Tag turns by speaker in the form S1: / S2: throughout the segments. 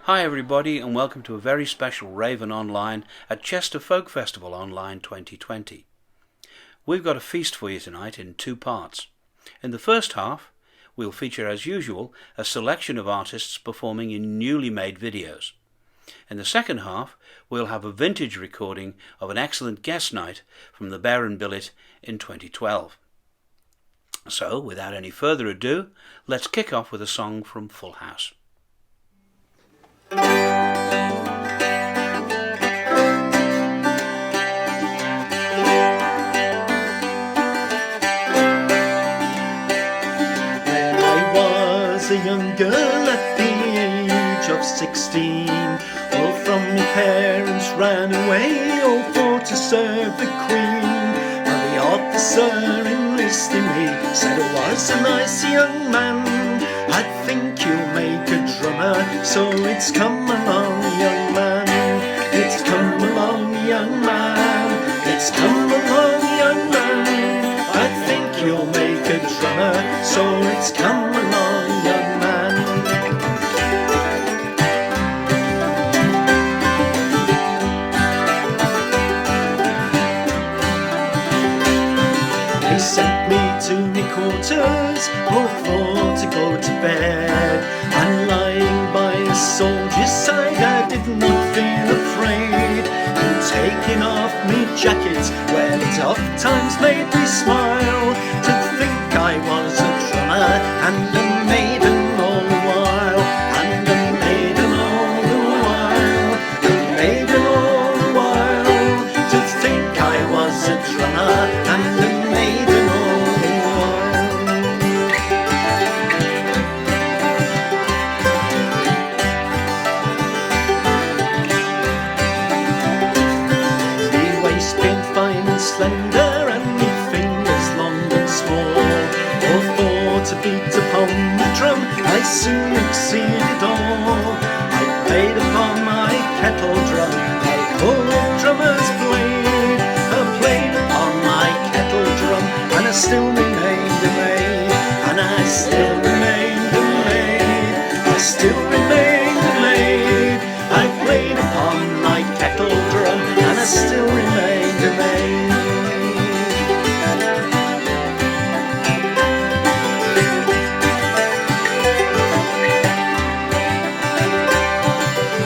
S1: Hi everybody, and welcome to a very special Raven Online at Chester Folk Festival Online 2020. We've got a feast for you tonight in two parts. In the first half, we'll feature as usual a selection of artists performing in newly made videos. In the second half, we'll have a vintage recording of an excellent guest night from the Bear and Billet in 2012. So, without any further ado, let's kick off with a song from Full House.
S2: There I was a young girl at the age of 16. All from my parents ran away, all for to serve the Queen. And the officer enlisting me said I was a nice young man. I think you'll make a drummer, so it's come along, young man. It's come along, young man. It's come along, young man. I think you'll make a drummer, so it's come along, young man. They sent me to my quarters, all for to go to bed. And lying by a soldier's side, I did not feel afraid. And taking off me jacket, well, it oft times made me smile to think I was a drummer and a maiden all the while. And a maiden all the while. A maiden all the while. To think I was a drummer and a maiden all the while. Fine and slender, and me fingers long and small. All for to beat upon the drum, I soon exceeded all. I played upon my kettle drum, like old drummers played. I played upon my kettle drum, and I still remained a maid. And I still remained a maid. I still remained a maid. I played upon my kettle drum, and I still remained a maid.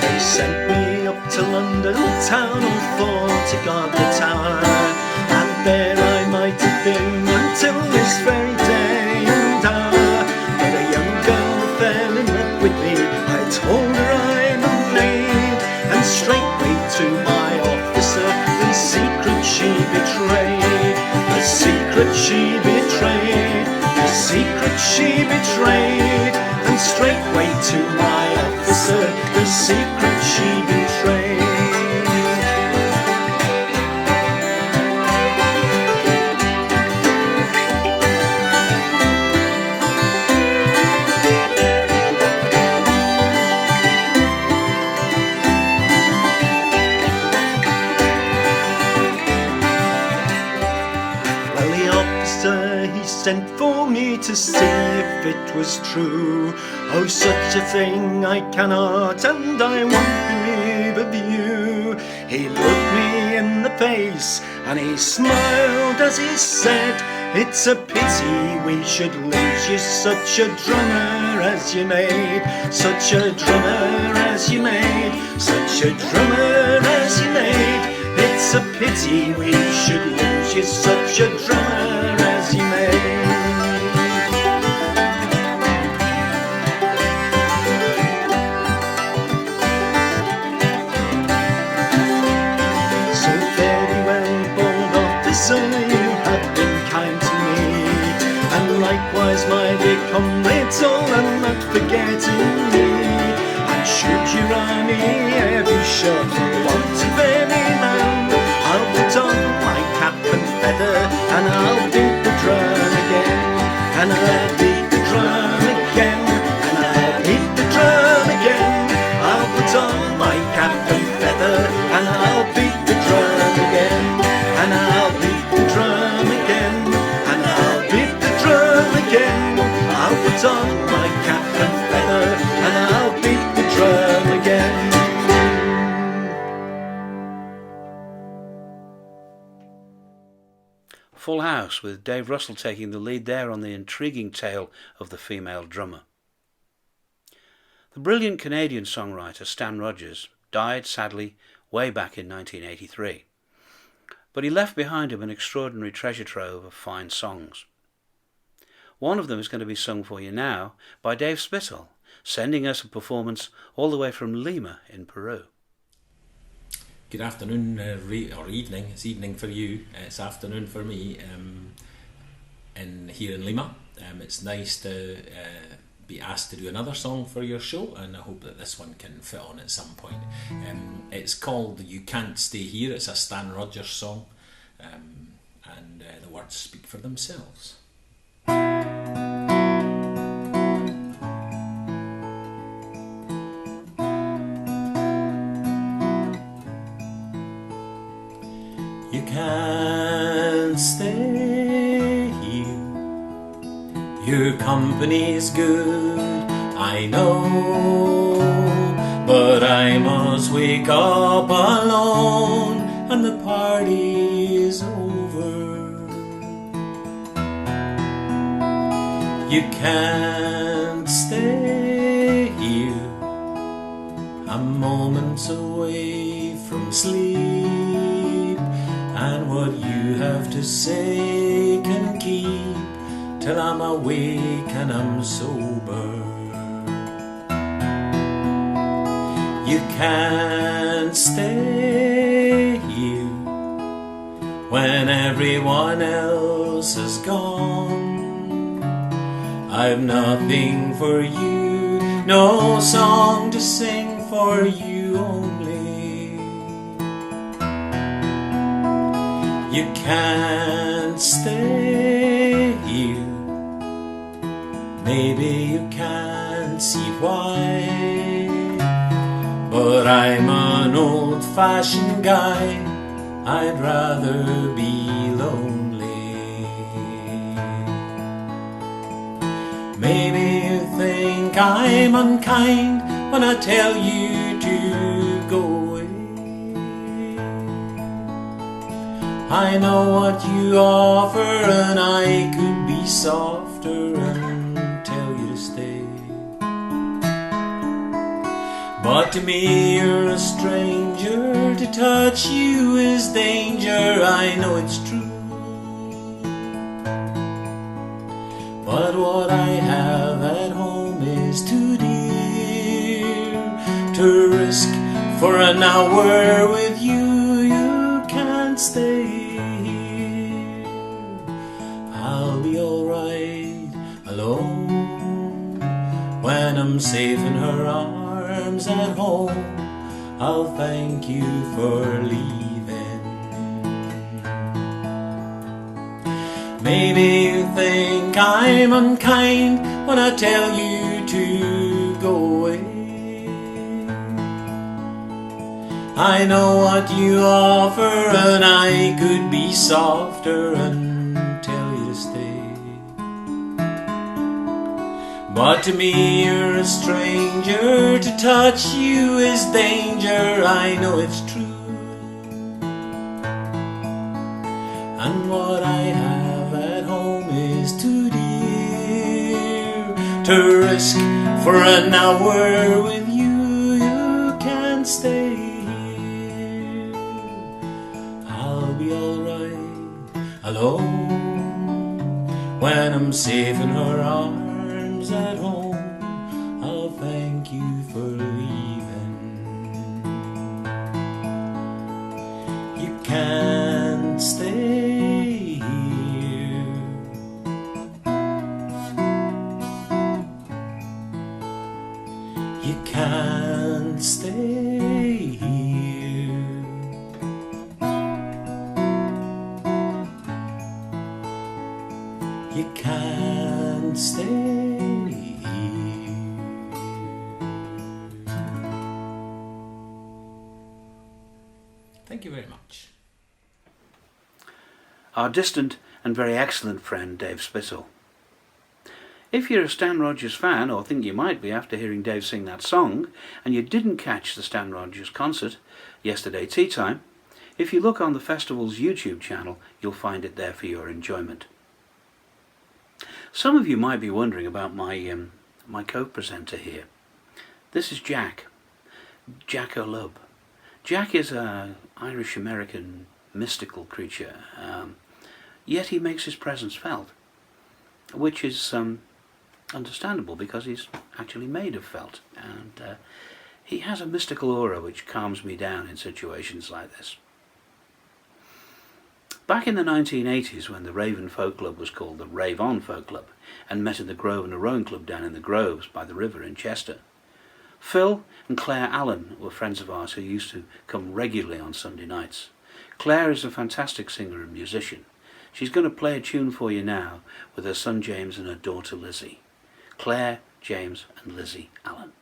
S2: They sent me up to London town all for to guard the tower, and there I might have been until this very day and hour. But a young girl fell in love with me, I told her I'm a maid, and straightway to my officer the secret she betrayed. The secret she betrayed. The secret she betrayed. And straightway to my officer the secret she betrayed. He sent for me to see if it was true. Oh, such a thing I cannot and I won't believe of you. He looked me in the face and he smiled as he said, it's a pity we should lose you, such a drummer as you made. Such a drummer as you made. Such a drummer as you made. It's a pity we should lose you, such a drummer as you made. So very well, bold officer, you have been kind to me, and likewise my dear comrades, all are not forgetting me. And should your army ever shut want of any man, I'll put on my cap and feather, and I'll beat the drum again. And I'll beat the drum again. And I'll beat the drum again. I'll put on my cap and feather, and I'll beat the drum again. And I'll beat the drum again. And I'll beat the drum again. I'll put on my cap and feather, and I'll beat the drum again.
S1: full house, with Dave Russell taking the lead there on the intriguing tale of the female drummer. The brilliant Canadian songwriter Stan Rogers died sadly way back in 1983, but he left behind him an extraordinary treasure trove of fine songs. One of them is going to be sung for you now by Dave Spittle, sending us a performance all the way from Lima in Peru.
S3: Good afternoon, or evening. It's evening for you. It's afternoon for me. Here in Lima, it's nice to be asked to do another song for your show, and I hope that this one can fit on at some point. It's called "You Can't Stay Here." It's a Stan Rogers song, and the words speak for themselves. You can't stay here. Your company's good, I know, but I must wake up alone and the party's over. You can't stay here. I'm moments away from sleep, and what you have to say can keep till I'm awake and I'm sober. You can't stay here when everyone else is gone. I've nothing for you, no song to sing for you only. You can't stay here. Maybe you can't see why, but I'm an old-fashioned guy. I'd rather be lonely. Maybe you think I'm unkind when I tell you to go away. I know what you offer, and I could be softer and tell you to stay. But to me you're a stranger, to touch you is danger, I know it's true. But what I have at home is too dear to risk for an hour with you. You can't stay here. I'll be alright alone when I'm safe in her arms at home. I'll thank you for leaving. Maybe you think I'm unkind when I tell you to go away. I know what you offer, and I could be softer and tell you to stay. But to me you're a stranger, to touch you is danger, I know it's true. And what I have at home is too dear to risk for an hour with you. You can't stay here. I'll be alright alone when I'm safe in her arms at home. I'll thank you for leaving. You can't stay here. You can't stay here. You can't stay here. Thank you very much.
S1: Our distant and very excellent friend Dave Spittle. If you're a Stan Rogers fan, or think you might be after hearing Dave sing that song, and you didn't catch the Stan Rogers concert yesterday tea time, If you look on the festival's YouTube channel, you'll find it there for your enjoyment. Some of you might be wondering about my co-presenter here. This is Jack, Jackalope. Jack is an Irish-American mystical creature, yet he makes his presence felt, which is understandable because he's actually made of felt, and he has a mystical aura which calms me down in situations like this. Back in the 1980s, when the Raven Folk Club was called the Rave On Folk Club and met in the Grosvenor Rowing Club down in the Groves by the river in Chester, Phil and Claire Allen were friends of ours who used to come regularly on Sunday nights. Claire is a fantastic singer and musician. She's going to play a tune for you now with her son James and her daughter Lizzie. Claire, James and Lizzie Allen.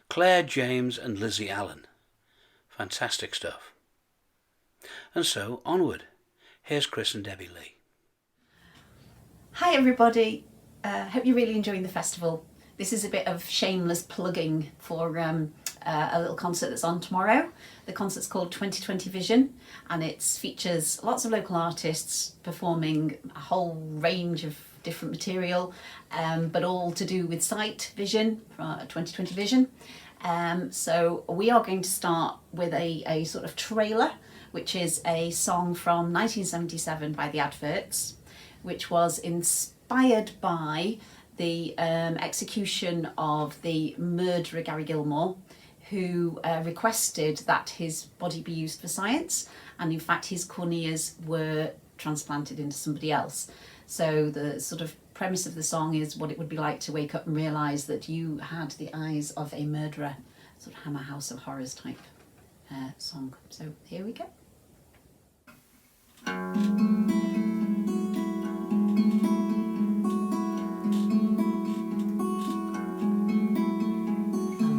S1: Claire, James and Lizzie Allen. Fantastic stuff. And so, onward. Here's Chris and Debbie Lee.
S4: Hi everybody, hope you're really enjoying the festival. This is a bit of shameless plugging for a little concert that's on tomorrow. The concert's called 2020 Vision, and it features lots of local artists performing a whole range of different material, but all to do with sight vision, 2020 Vision. So we are going to start with a sort of trailer, which is a song from 1977 by the Adverts, which was inspired by the execution of the murderer Gary Gilmore, who requested that his body be used for science, and in fact his corneas were transplanted into somebody else. So the sort of premise of the song is what it would be like to wake up and realise that you had the eyes of a murderer, sort of Hammer House of Horrors type song. So here we go.
S5: I'm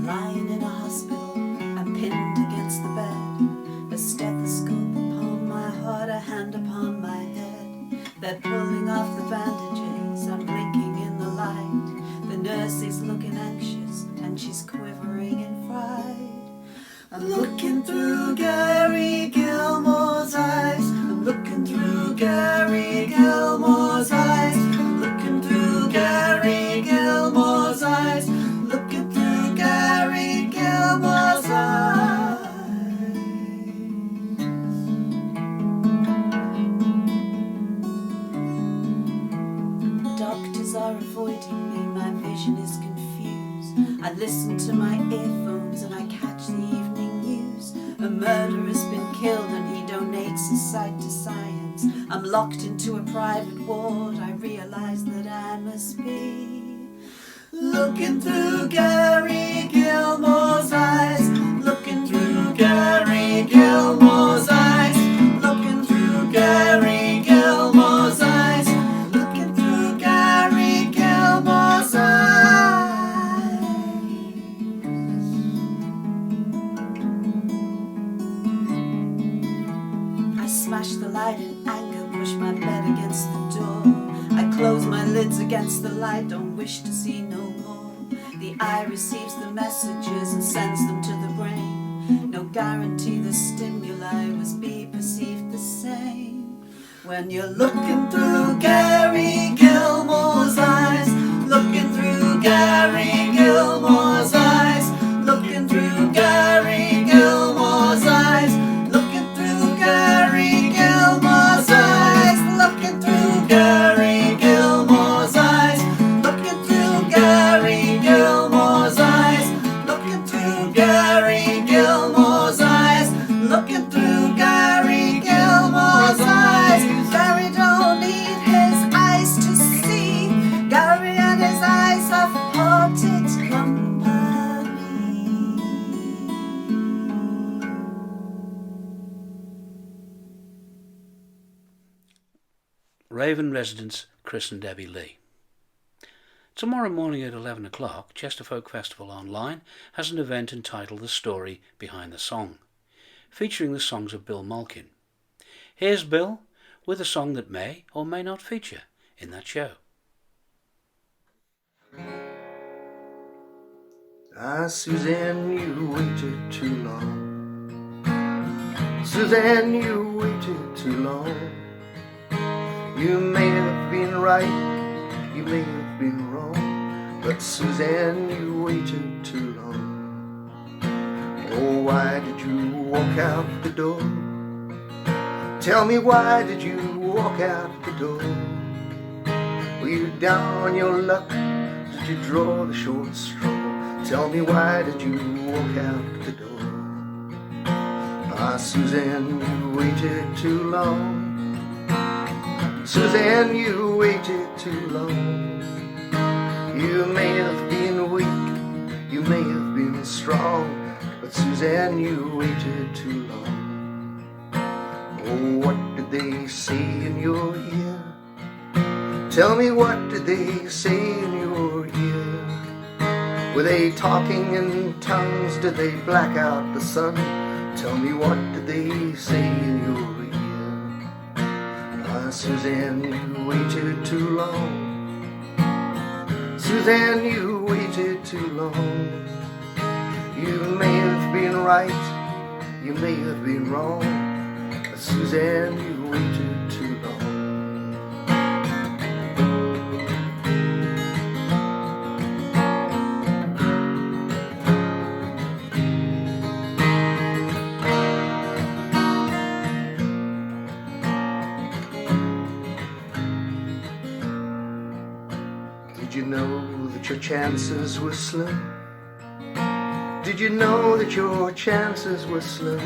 S5: lying in a hospital, I'm pinned against the bed, a stethoscope upon my heart, a hand upon my head. They're pulling off the bandages, I'm blinking in the light. The nurse is looking anxious and she's quivering in fright. I'm looking through Gary Gilmore's eyes, I'm looking through Gary Gilmore's eyes, I'm looking through Gary Gilmore's murderer's been killed and he donates his sight to science. I'm locked into a private ward, I realize that I must be looking through Gary Gilmore's eyes, looking through Gary Gilmore's eyes, looking through Gary Gilmore's eyes, looking through Gary Gilmore's eyes. I smash the light in anger, push my bed against the door. I close my lids against the light, don't wish to see no more. The eye receives the messages and sends them to the brain. No guarantee the stimuli was be perceived the same. When you're looking through Gary Gilmore's eyes, looking through Gary Gilmore's eyes, looking through Gary Gilmore's eyes, looking through Gary Gilmore's eyes, looking through Gary Gilmore's eyes, looking through Gary Gilmore's eyes, looking through Gary Gilmore's eyes, looking through Gary Gilmore's eyes. Gary don't need his eyes to see. Gary and his eyes have parted company.
S1: Raven residents Chris and Debbie Lee. Tomorrow morning at 11 o'clock, Chester Folk Festival Online has an event entitled The Story Behind the Song, featuring the songs of Bill Malkin. Here's Bill with a song that may or may not feature in that show.
S2: Ah, Suzanne, you waited too long. Suzanne, you waited too long. You may have been right, you may have been wrong, but Suzanne, you waited too long. Oh, why did you walk out the door? Tell me, why did you walk out the door? Were you down on your luck? Did you draw the short straw? Tell me, why did you walk out the door? Ah, Suzanne, you waited too long. Suzanne, you waited too long. You may have been weak, you may have been strong, but Suzanne, you waited too long. Oh, what did they say in your ear? Tell me, what did they say in your ear? Were they talking in tongues? Did they black out the sun? Tell me, what did they say in your ear? Ah, Suzanne, you waited too long. Suzanne, you waited too long. You may have been right, you may have been wrong, but Suzanne, you waited too long. Did you know that your chances were slim? Did you know that your chances were slim?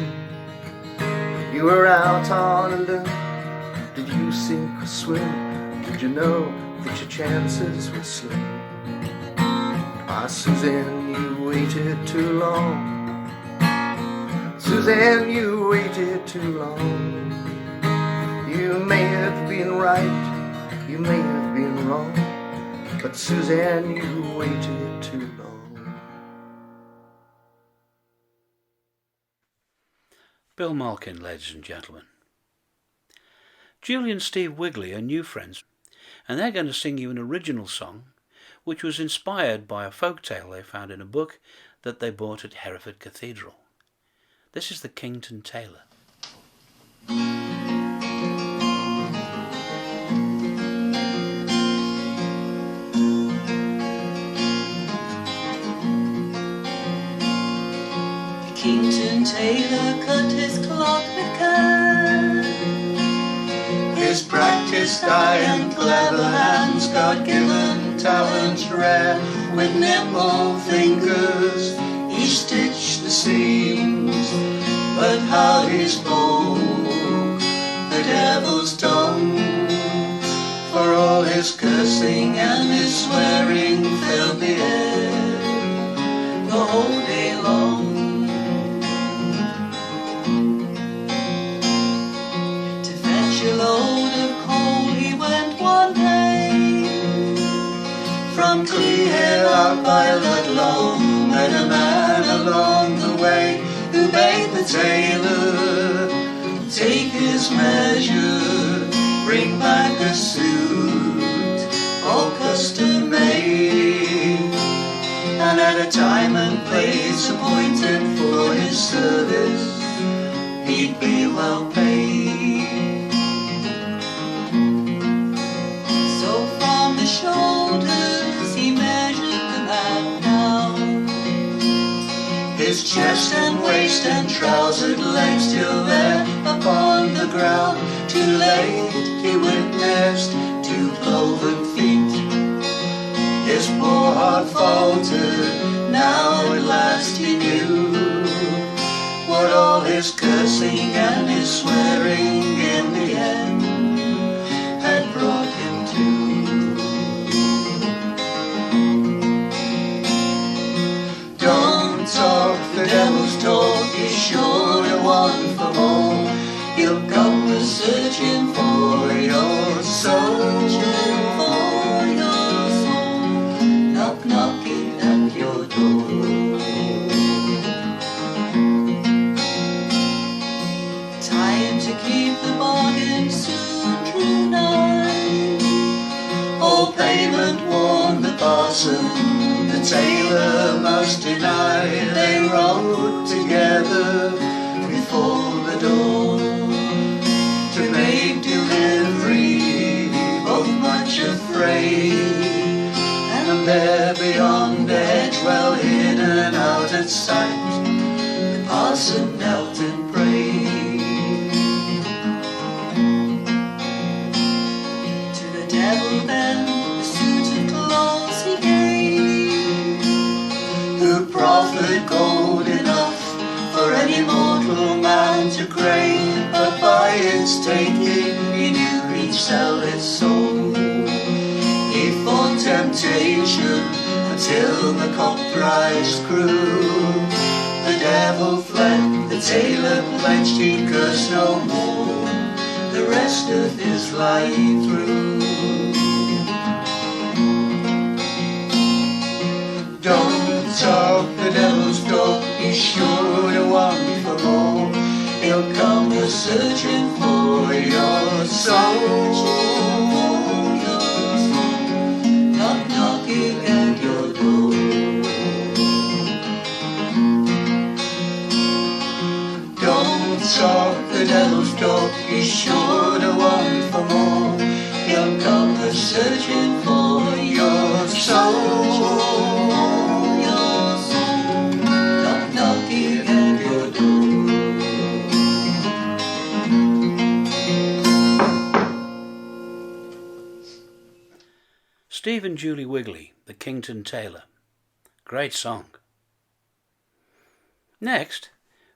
S2: You were out on a limb. Did you sink or swim? Did you know that your chances were slim? Ah, Suzanne, you waited too long. Suzanne, you waited too long. You may have been right, you may have been wrong, but Suzanne, you waited too long.
S1: Bill Malkin, ladies and gentlemen. Julie and Steve Wigley are new friends, and they're going to sing you an original song which was inspired by a folk tale they found in a book that they bought at Hereford Cathedral. This is the Kington Tailor.
S5: Kington Tailor cut his cloth with care.
S2: His practiced eye and clever hands, God-given talents rare. With nimble fingers he stitched the seams. but how he spoke the devil's tongue. For all his cursing and his swearing filled the air the whole day long. To fetch a load of coal he went one day from Clear out by Ludlow. Met a man along the way who bade the tailor take his measure, bring back a suit all custom made, and at a time and place appointed for his service he'd be well paid. So from the shoulders he measured the man down, his chest and waist and trousered legs till there upon the ground. Too late he witnessed 2 cloven feet. His poor heart faltered, now at last he knew what all his cursing and his swearing in the end had brought him to. Don't talk the devil's talk, he's sure to want for more. He'll come searching for your soul, knock knocking at your door. Time to keep the bargain soon drew nigh. All payment warned the parson, the tailor must deny. They rode together before the door to make delivery, both much afraid. And there beyond the hedge, well hidden out at sight, the parson knelt and prayed. To the devil then the suit of clothes he gave, who proffered gold enough for any mortal man to crave. But by its taking he knew he'd sell his soul. He fought temptation until the cock thrice crew. The devil fled, the tailor pledged he'd curse no more the rest of his life through. Don't talk the devil's talk, he's sure to want for more. He'll come searching for your soul, knock knocking at your door. Don't talk the devil's talk, he's sure to want for more. He'll come searching for your soul, knock knocking at your door.
S1: Steve and Julie Wigley, The Kington Tailor. Great song. Next,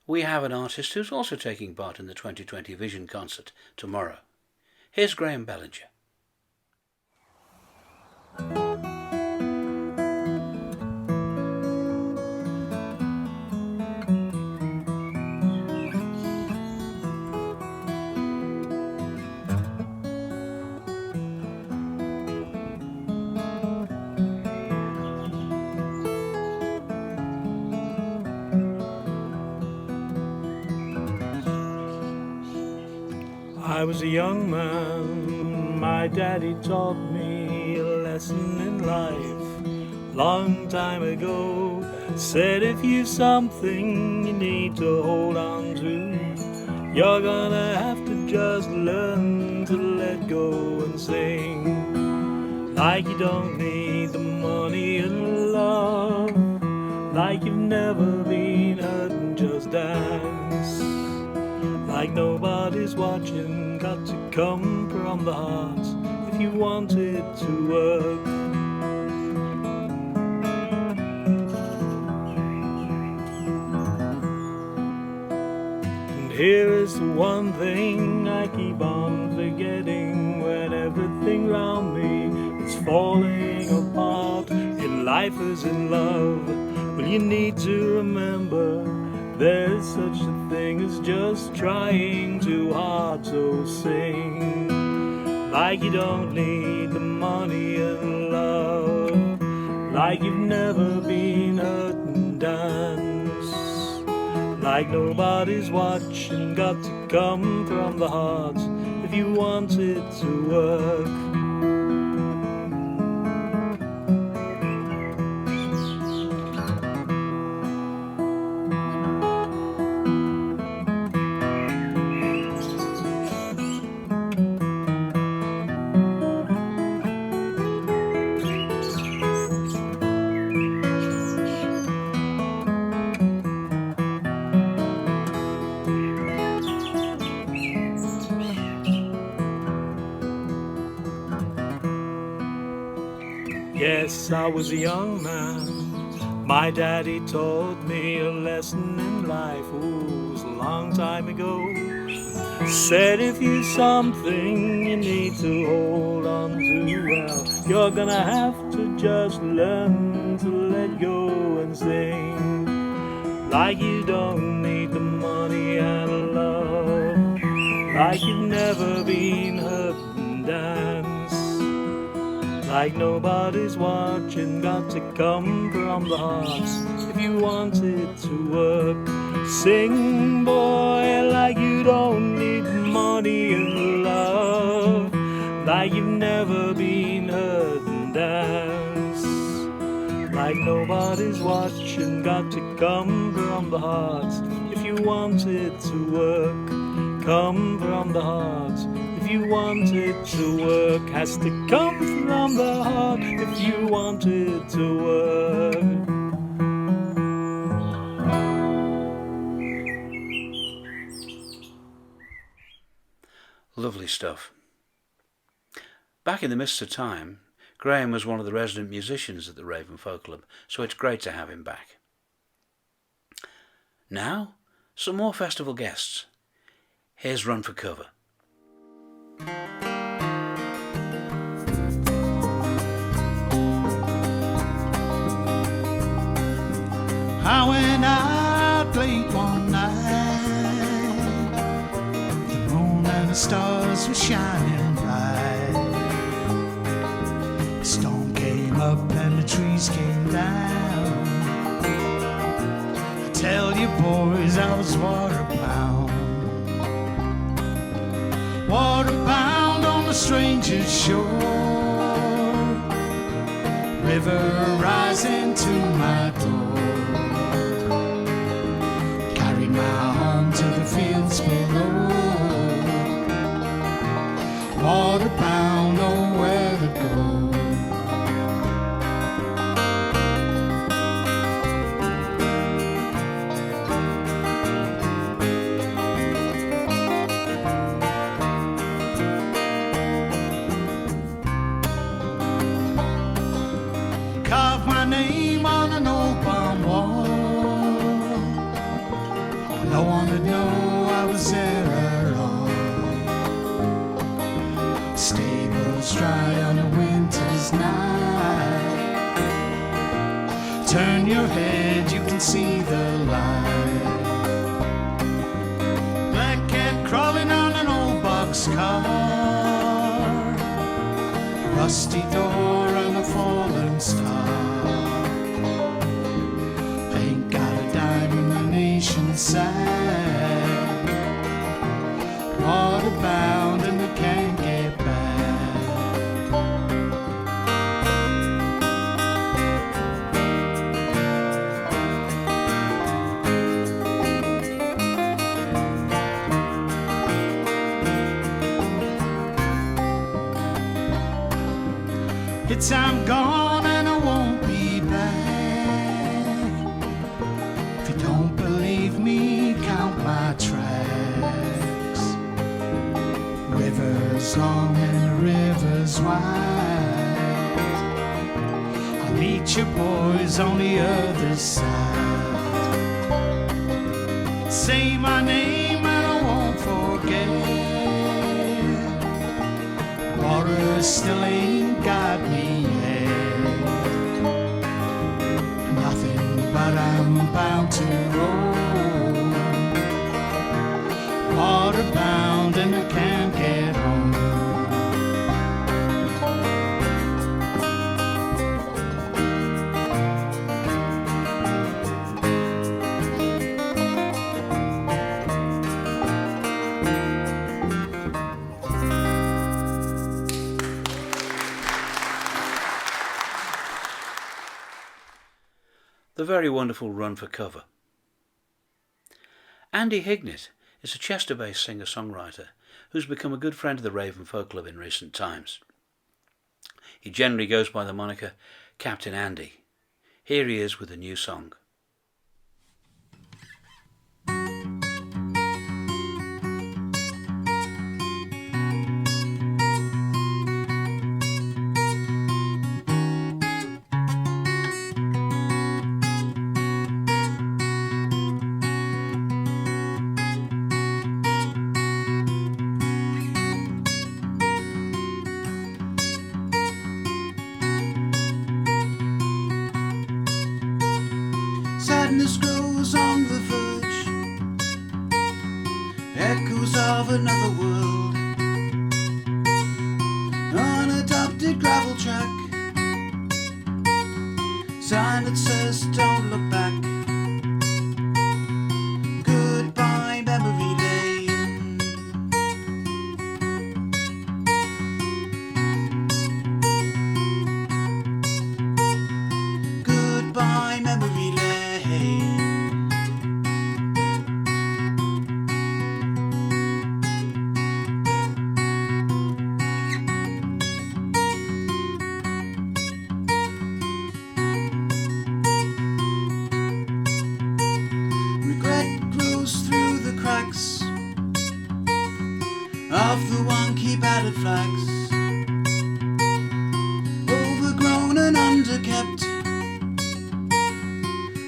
S1: we have an artist who's also taking part in the 2020 Vision concert tomorrow. Here's Graham Bellinger.
S6: I was a young man, my daddy taught me a lesson in life. Long time ago, said if you've something you need to hold on to, you're gonna have to just learn to let go and sing. Like you don't need the money and love, like you've never been hurt and just dance. Like nobody's watching, got to come from the heart if you want it to work. here is the one thing I keep on forgetting when everything round me is falling apart. In life as in love, well, you need to remember there's such a thing as just trying too hard. So sing like you don't need the money and love, like you've never been hurt, and dance like nobody's watching. Got to come from the heart if you want it to work. Yes, I was a young man. My daddy taught me a lesson in life. Ooh, it was a long time ago. Said if you're something you need to hold on to, well, you're gonna have to just learn to let go and sing like you don't need the money and love, like you've never been hurt, and dance like nobody's watching. Got to come from the heart if you want it to work. Sing, boy, like you don't need money and love, like you've never been hurt, and dance like nobody's watching. Got to come from the heart if you want it to work. Come from the heart if you want it to work. Has to come from the heart if you want it to work.
S1: Lovely stuff. Back in the mists of time, Graham was one of the resident musicians at the Raven Folk Club, so it's great to have him back. Now, some more festival guests. Here's Run for Cover.
S2: I went out late one night, the moon and the stars were shining bright. The storm came up and the trees came down. I tell you boys, I was waterbound on the stranger's shore. River rising to my door, carried my home to the fields below. Waterbound, nowhere to go. Carved my name on an old barn wall. Oh, no one would know I was there at all. Stables dry on a winter's night. Turn your head, you can see the light. Black cat crawling on an old boxcar. Rusty door and a fallen star. Ain't got a dime in the nation's side. Waterbound and we can't get back. It's I'm gone and I won't be back. If you don't believe me, count my tracks. River's long and the river's wide. I'll meet you boys on the other side. Say my name and I still ain't got me head. Nothing but I'm bound to roll. Water bound and I can't get home.
S1: The very wonderful Run for Cover. Andy Higness is a Chester-based singer-songwriter who's become a good friend of the Raven Folk Club in recent times. He generally goes by the moniker Captain Andy. Here he is with a new song.
S2: Sadness grows on the verge, echoes of another world. Unadopted gravel track, sign that says don't look back. Goodbye memory lane. Goodbye memory lane. Cracks of the wonky battered flags, overgrown and underkept,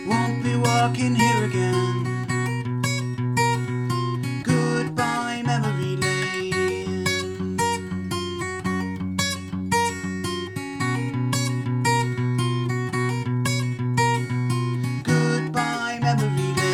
S2: won't be walking here again. Goodbye memory lane. Goodbye memory lane.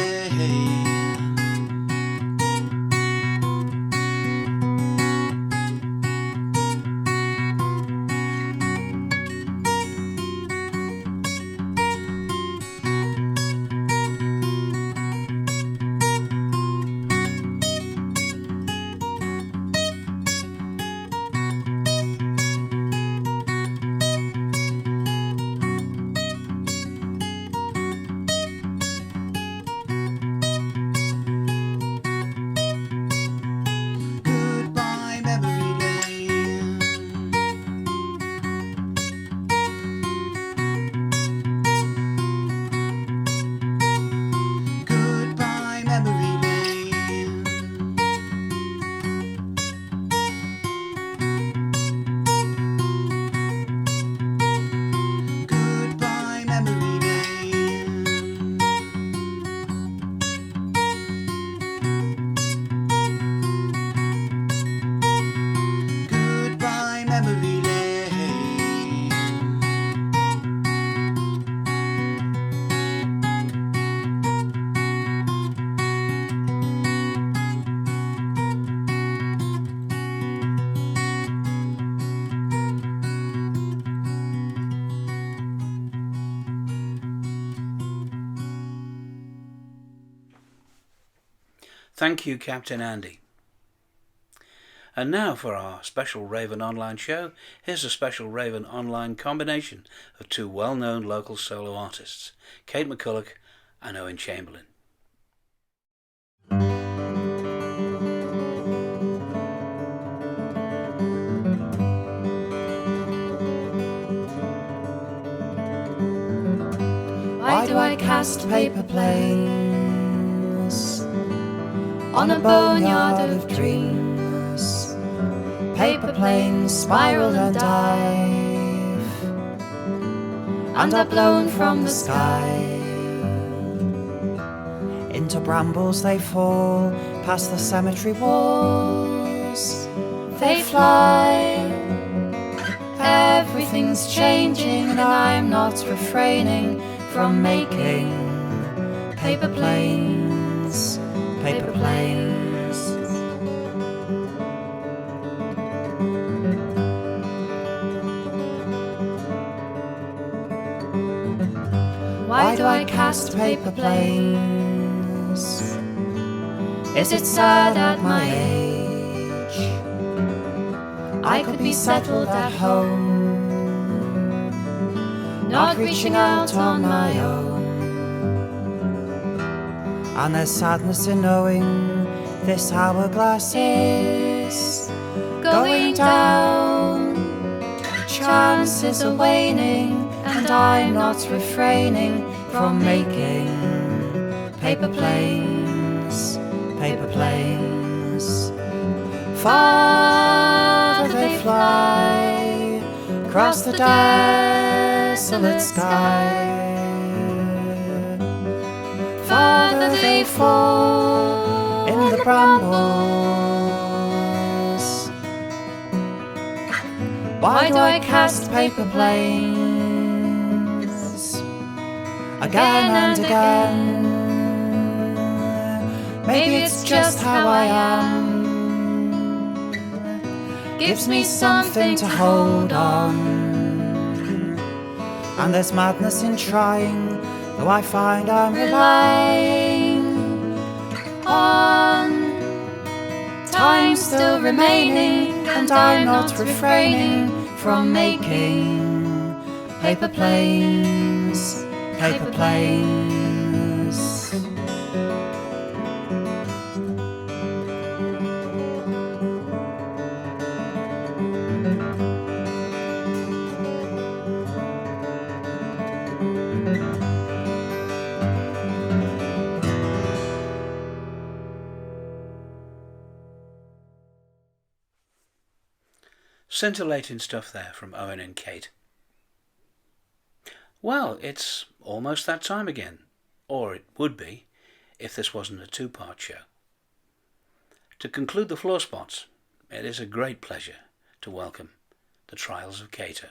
S1: Thank you, Captain Andy. And now for our special Raven Online show, here's a special Raven Online combination of two well-known local solo artists, Kate McCulloch and Owen Chamberlain.
S5: Why do I cast paper planes on a boneyard of dreams? Paper planes spiral and dive, and are blown from the sky. Into brambles they fall, past the cemetery walls they fly, Everything's changing and I'm not refraining from making paper planes, paper planes. Why do I cast paper planes? Is it sad at my age? I could be settled at home, not reaching out on my own. And there's sadness in knowing this hourglass is going down. Chances are waning and I'm not refraining from making paper planes, paper planes. Farther they fly across the desolate sky. Farther they fall in the brambles. Why do I cast paper planes again and again? Maybe it's just how I am. Gives me something to hold on. And there's madness in trying, though I find I'm relying on time still remaining, and I'm not refraining from making paper planes, paper planes.
S1: Scintillating stuff there from Owen and Kate. Well, it's almost that time again, or it would be if this wasn't a two-part show. To conclude the floor spots, it is a great pleasure to welcome the Trials of Cato.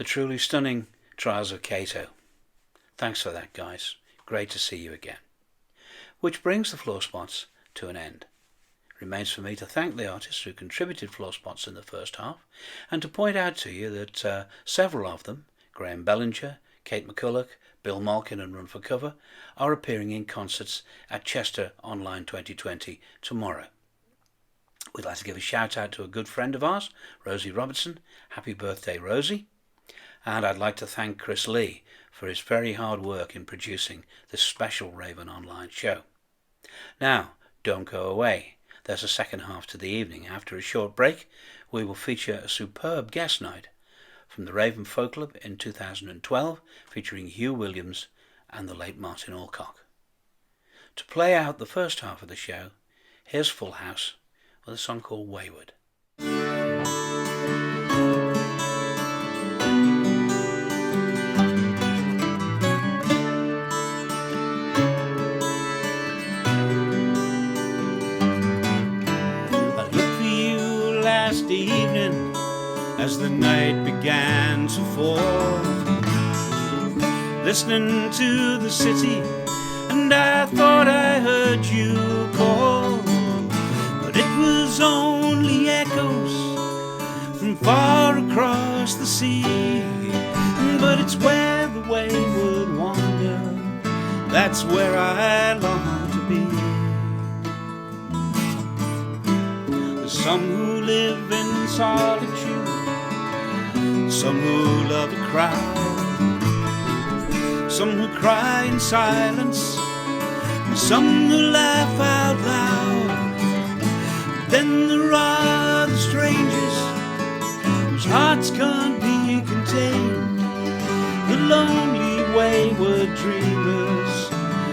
S1: truly stunning Trials of Cato. Thanks for that, guys. Great to see you again. Which brings the floor spots to an end. Remains for me to thank the artists who contributed floor spots in the first half, and to point out to you that several of them, Graham Bellinger, Kate McCulloch, Bill Malkin and Run for Cover, are appearing in concerts at Chester Online 2020 tomorrow. We'd like to give a shout out to a good friend of ours, Rosie Robertson. Happy birthday, Rosie. And I'd like to thank Chris Lee for his very hard work in producing this special Raven Online show. Now, don't go away. There's a second half to the evening. After a short break, we will feature a superb guest night from the Raven Folk Club in 2012, featuring Hugh Williams and the late Martin Alcock. To play out the first half of the show, here's Full House with a song called Wayward.
S2: Evening as the night began to fall, listening to the city, and I thought I heard you call, but it was only echoes from far across the sea. But it's where the wayward wander, that's where I long to be. Some who live in solitude, some who love a crowd, some who cry in silence, and some who laugh out loud. Then there are the strangers whose hearts can't be contained, the lonely wayward dreamers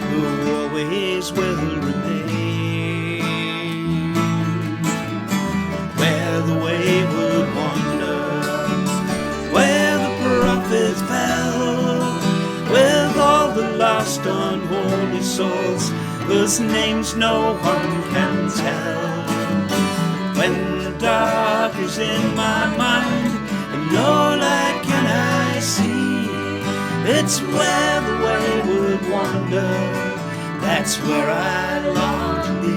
S2: who always will remain. Where the wayward wander, where the prophets fell, with all the lost unholy souls whose names no one can tell. When the dark is in my mind and no light can I see, it's where the wayward wander, that's where I long to be.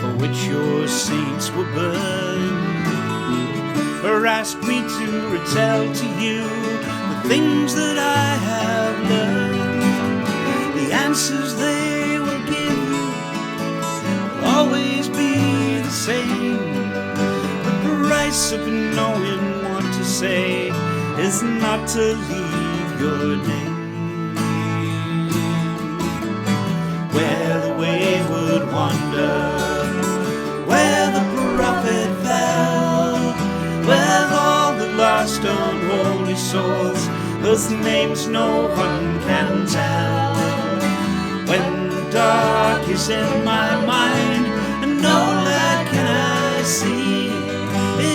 S2: For which your saints were burned, or ask me to retell to you the things that I have learned. The answers they will give you will always be the same. The price of knowing what to say is not to leave your name. Where the wayward wander, where the prophet fell, with all the lost unholy souls whose names no one can tell. When the dark is in my mind and no light can I see,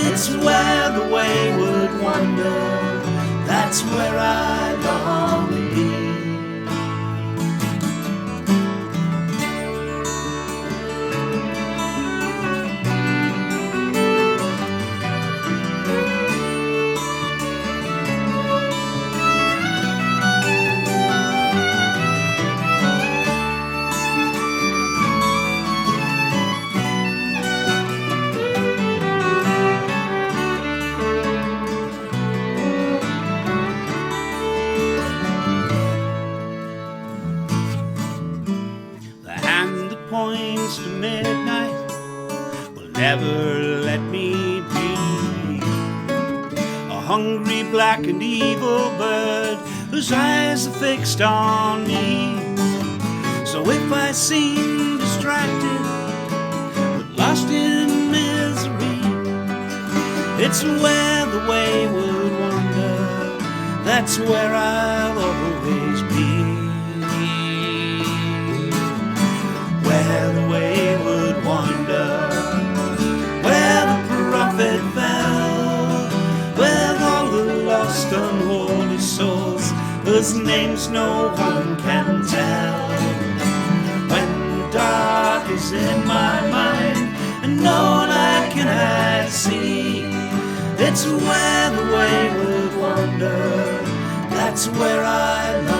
S2: it's where the wayward wander, that's where I long to be. Points to midnight will never let me be a hungry, black and evil bird whose eyes are fixed on me. So if I seem distracted but lost in misery, it's where the wayward wander, that's where I'll always be. Where the wayward wander, most unholy souls whose names no one can tell. When the dark is in my mind and no light can I see, it's where the wayward wander, that's where I lie.